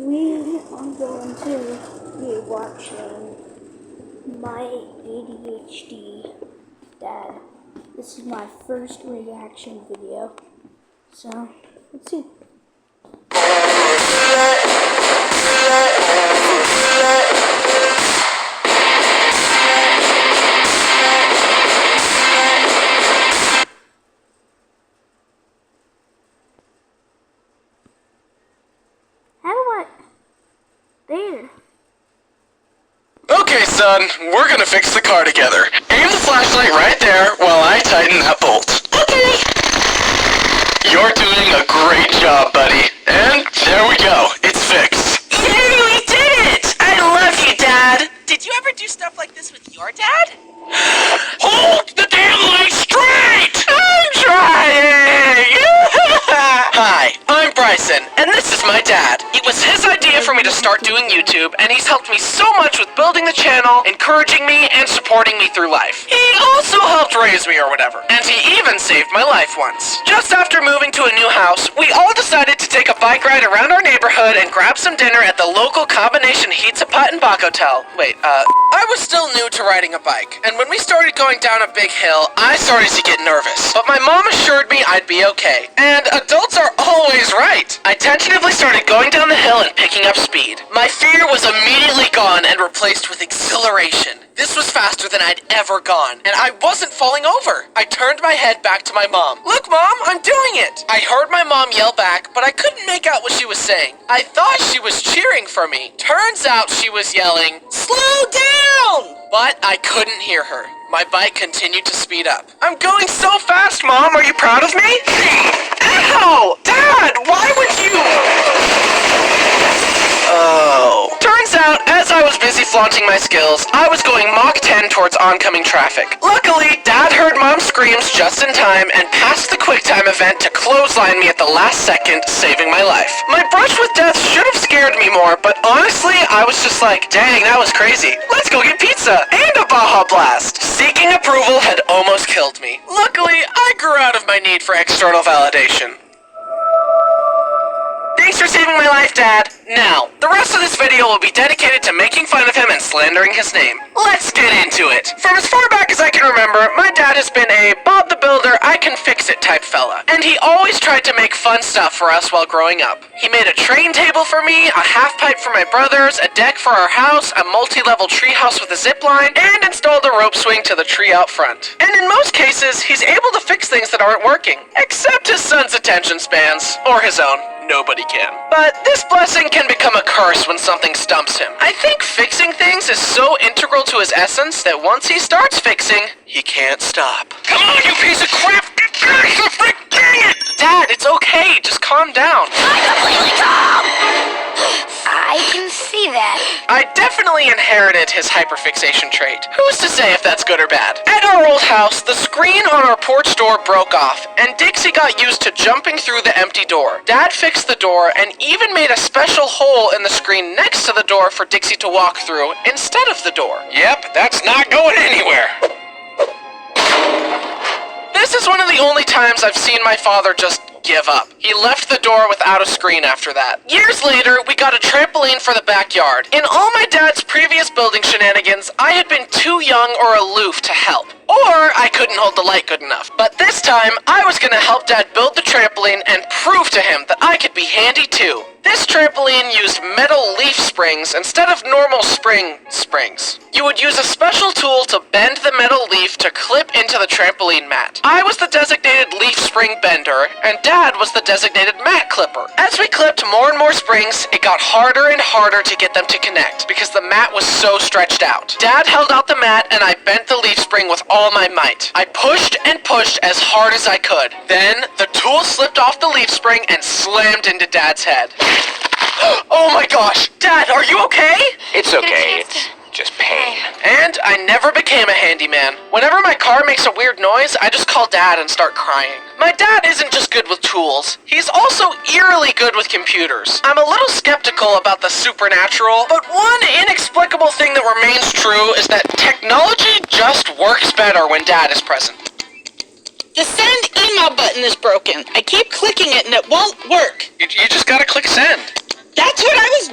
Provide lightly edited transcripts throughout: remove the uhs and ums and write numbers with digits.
we are going to be watching my ADHD dad. This is my first reaction video, so let's see. There. Okay, son, we're gonna fix the car together. Aim the flashlight right there while I tighten that bolt. Okay. You're doing a great job, buddy. And there we go. It's fixed. Yay, we did it! I love you, Dad. Did you ever do stuff like this with your dad? Hold the damn light straight! I'm trying! Hi, I'm Bryson, and this is my dad. It was his idea for me to start doing YouTube, and he's helped me so much with building the channel, encouraging me, and supporting me through life. He also helped raise me or whatever, and he even saved my life once. Just after moving to a new house, we all decided to take a bike ride around our neighborhood and grab some dinner at the local combination Pizza Putt and Bach Hotel. Wait, I was still new to riding a bike, and when we started going down a big hill, I started to get nervous. But my mom assured me I'd be okay. And adults are always right. I tentatively started going down the hill and picking up speed. My fear was immediately gone and replaced with exhilaration. This was faster than I'd ever gone, and I wasn't falling over. I turned my head back to my mom. Look, Mom, I'm doing it! I heard my mom yell back, but I couldn't make out what she was saying. I thought she was cheering for me. Turns out she was yelling, "Slow down!" But I couldn't hear her. My bike continued to speed up. I'm going so fast, Mom. Are you proud of me? Ow! Dad, why would you? Oh. Turns out, as I was busy flaunting my skills, I was going Mach 10 towards oncoming traffic. Luckily, Dad heard Mom's screams just in time and passed the QuickTime event to clothesline me at the last second, saving my life. My brush with death should have scared me more, but honestly, I was just like, dang, that was crazy. Let's go get pizza and a Baja Blast. Seeking approval had almost killed me. Luckily, I grew out of my need for external validation. Thanks for saving my life, Dad. Now, the rest of this video will be dedicated to making fun of him and slandering his name. Let's get into it. From as far back as I can remember, my dad has been a Bob the Builder, I can fix it type fella. And he always tried to make fun stuff for us while growing up. He made a train table for me, a half pipe for my brothers, a deck for our house, a multi-level tree house with a zip line, and installed a rope swing to the tree out front. And in most cases, he's able to fix things that aren't working. Except his son's attention spans. Or his own. Nobody can. But this blessing can become a curse when something stumps him. I think fixing things is so integral to his essence that once he starts fixing, he can't stop. Come on, you piece of crap! Dang it! Dad, it's okay. Just calm down. I'm completely calm! I can see that. I definitely inherited his hyperfixation trait. Who's to say if that's good or bad? At our old house, the screen on our porch door broke off, and Dixie got used to jumping through the empty door. Dad fixed the door and even made a special hole in the screen next to the door for Dixie to walk through instead of the door. Yep, that's not going anywhere. This is one of the only times I've seen my father just give up. He left the door without a screen after that. Years later, we got a trampoline for the backyard. In all my dad's previous building shenanigans, I had been too young or aloof to help. Or I couldn't hold the light good enough. But this time, I was gonna help Dad build the trampoline and prove to him that I could be handy too. This trampoline used metal leaf springs instead of normal springs. You would use a special tool to bend the metal leaf to clip into the trampoline mat. I was the designated leaf spring bender, and Dad was the designated mat clipper. As we clipped more and more springs, it got harder and harder to get them to connect because the mat was so stretched out. Dad held out the mat and I bent the leaf spring with all my might. I pushed and pushed as hard as I could. Then, the tool slipped off the leaf spring and slammed into Dad's head. Oh my gosh! Dad, are you okay? It's okay, it's just pain. And I never became a handyman. Whenever my car makes a weird noise, I just call Dad and start crying. My dad isn't just good with tools, he's also eerily good with computers. I'm a little skeptical about the supernatural, but one inexplicable thing that remains true is that technology just works better when Dad is present. The send email button is broken. I keep clicking it and it won't work. You just gotta click send. That's what I was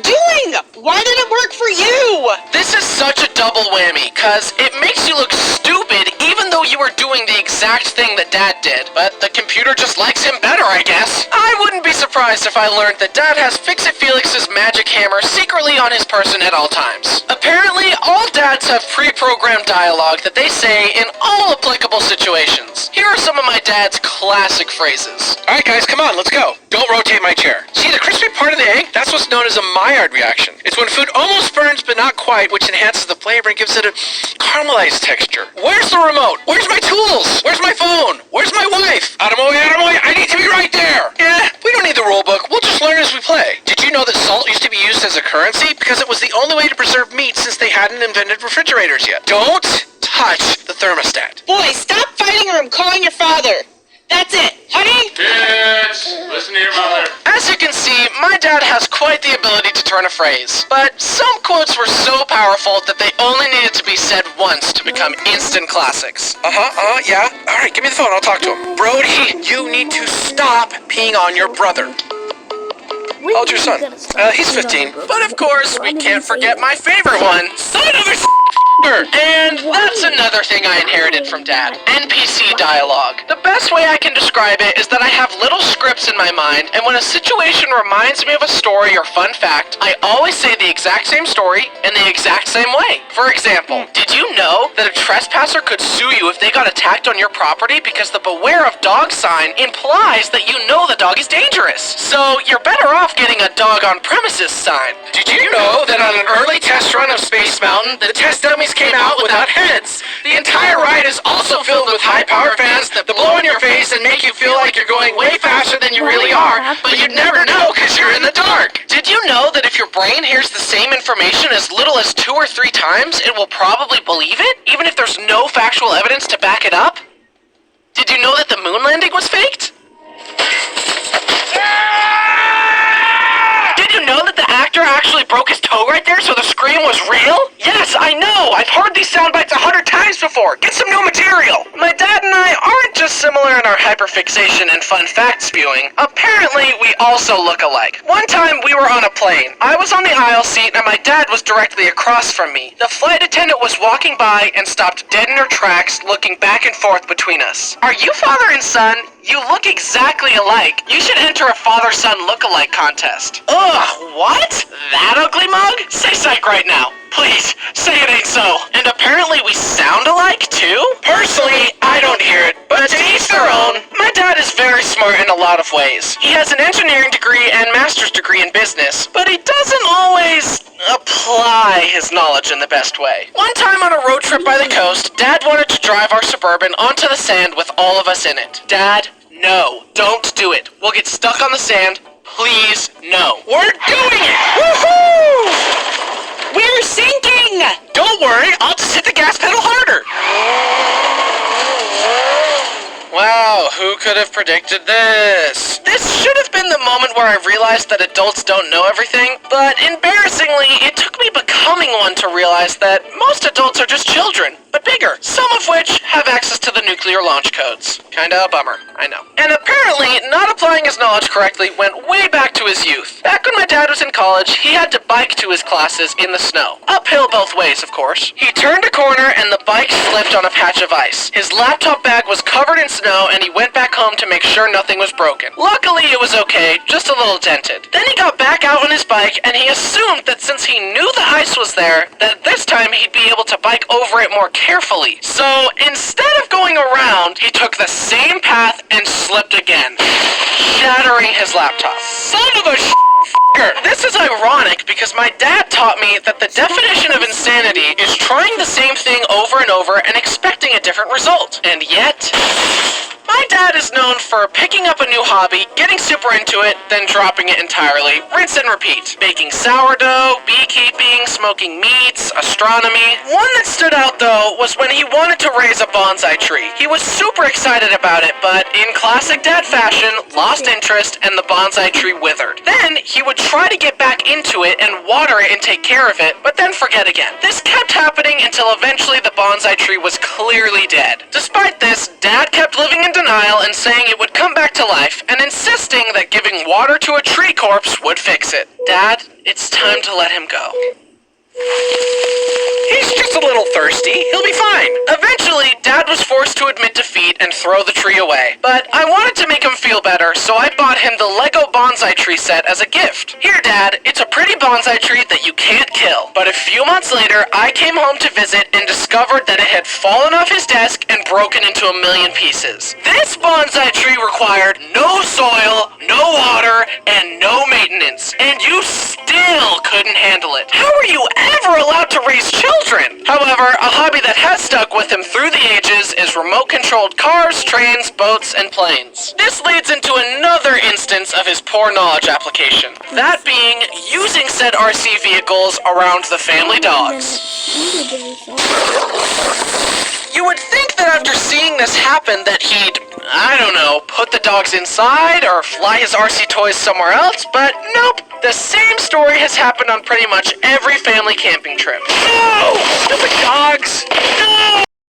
for you! This is such a double whammy, cause it makes you look stupid even though you were doing the exact thing that Dad did, but the computer just likes him better, I guess. I wouldn't be surprised if I learned that Dad has Fix-It Felix's magic hammer secretly on his person at all times. Apparently, all dads have pre-programmed dialogue that they say in all applicable situations. Here are some of my dad's classic phrases. Alright guys, come on, let's go. Don't rotate my chair. See the crispy part of the egg? That's what's known as a Maillard reaction. It's when food almost burns but not quite, which enhances the flavor and gives it a caramelized texture. Where's the remote? Where's my tools? Where's my phone? Where's my wife? Out of my way, I need to be right there! Yeah, we don't need the rule book, we'll just learn as we play. Did you know that salt used to be used as a currency? Because it was the only way to preserve meat since they hadn't invented refrigerators yet. Don't touch the thermostat. Boy, stop fighting or I'm calling your father. That's it. Honey? Kids, listen to your mother. As you can see, my dad has quite the ability to turn a phrase, but some quotes were so powerful that they only needed to be said once to become instant classics. Yeah. Alright, give me the phone, I'll talk to him. Brody, you need to stop peeing on your brother. How old's your son? He's 15, but of course, we can't forget my favorite one, son of a and that's another thing I inherited from Dad. NPC dialogue. The best way I can describe it is that I have little scripts in my mind, and when a situation reminds me of a story or fun fact, I always say the exact same story in the exact same way. For example, did you know that a trespasser could sue you if they got attacked on your property because the beware of dog sign implies that you know the dog is dangerous? So you're better off getting a dog on premises sign. Did you know that on an early test run of Space Mountain, the test dummies came out without heads? The entire ride is also filled with high-power fans that blow in your face and make you feel like you're going way faster than you really are, but you'd never know because you're in the dark. Did you know that if your brain hears the same information as little as 2 or 3 times, it will probably believe it, even if there's no factual evidence to back it up? Did you know that the moon landing was faked? Did you know that the actor actually broke his toe right there, so the scream was real? Yes, I know! I've heard these sound bites 100 times before! Get some new material! My dad and I aren't just similar in our hyperfixation and fun fact spewing. Apparently, we also look alike. One time, we were on a plane. I was on the aisle seat, and my dad was directly across from me. The flight attendant was walking by and stopped dead in her tracks, looking back and forth between us. Are you father and son? You look exactly alike. You should enter a father-son look-alike contest. Ugh, what? That ugly mug? Say psych right now. Please, say it ain't so. And apparently we sound alike, too? Personally, I don't hear it, but to each their own. My dad is very smart in a lot of ways. He has an engineering degree and master's degree in business, but he doesn't always apply his knowledge in the best way. One time on a road trip by the coast, Dad wanted to drive our Suburban onto the sand with all of us in it. Dad, no, don't do it. We'll get stuck on the sand. Please, no. We're doing it! Woohoo! We're sinking! Don't worry, I'll just hit the gas pedal harder. Wow, who could have predicted this? This should have been the moment where I realized that adults don't know everything, but embarrassingly, it took me becoming one to realize that most adults are just children, but bigger, some of which have access to the nuclear launch codes. Kinda a bummer, I know. And apparently, not applying his knowledge correctly went way back to his youth. Back when my dad was in college, he had to bike to his classes in the snow. Uphill both ways, of course. He turned a corner and the bike slipped on a patch of ice. His laptop bag was covered in snow and he went back home to make sure nothing was broken. Luckily, it was okay, just a little dented. Then he got back out on his bike and he assumed that since he knew the ice was there, that this time he'd be able to bike over it more carefully. So instead of going around, he took the same path and slipped again, shattering his laptop. Son of a This is ironic because my dad taught me that the definition of insanity is trying the same thing over and over and expecting a different result. And yet, my dad is known for picking up a new hobby, getting super into it, then dropping it entirely. Rinse and repeat. Baking sourdough, beekeeping, smoking meats, astronomy. One that stood out though was when he wanted to raise a bonsai tree. He was super excited about it, but in classic dad fashion, lost interest and the bonsai tree withered. Then he would try to get back into it and water it and take care of it, but then forget again. This kept happening until eventually the bonsai tree was clearly dead. Despite this, Dad kept living in denial and saying it would come back to life, and insisting that giving water to a tree corpse would fix it. Dad, it's time to let him go. He's just a little thirsty. He'll be fine. Eventually, Dad was forced to admit defeat and throw the tree away. But I wanted to make him feel better, so I bought him the Lego bonsai tree set as a gift. Here, Dad, it's a pretty bonsai tree that you can't kill. But a few months later, I came home to visit and discovered that it had fallen off his desk and broken into a million pieces. This bonsai tree required no soil, no water, and no maintenance. And you still couldn't handle it. How are you ever allowed to raise children? However, a hobby that has stuck with him through the ages is remote-controlled cars, trains, boats, and planes. This leads into another instance of his poor knowledge application. That being using said RC vehicles around the family dogs. You would think that after seeing this happen that he'd, I don't know, put the dogs inside or fly his RC toys somewhere else, but nope. The same story has happened on pretty much every family camping trip. No! Stupid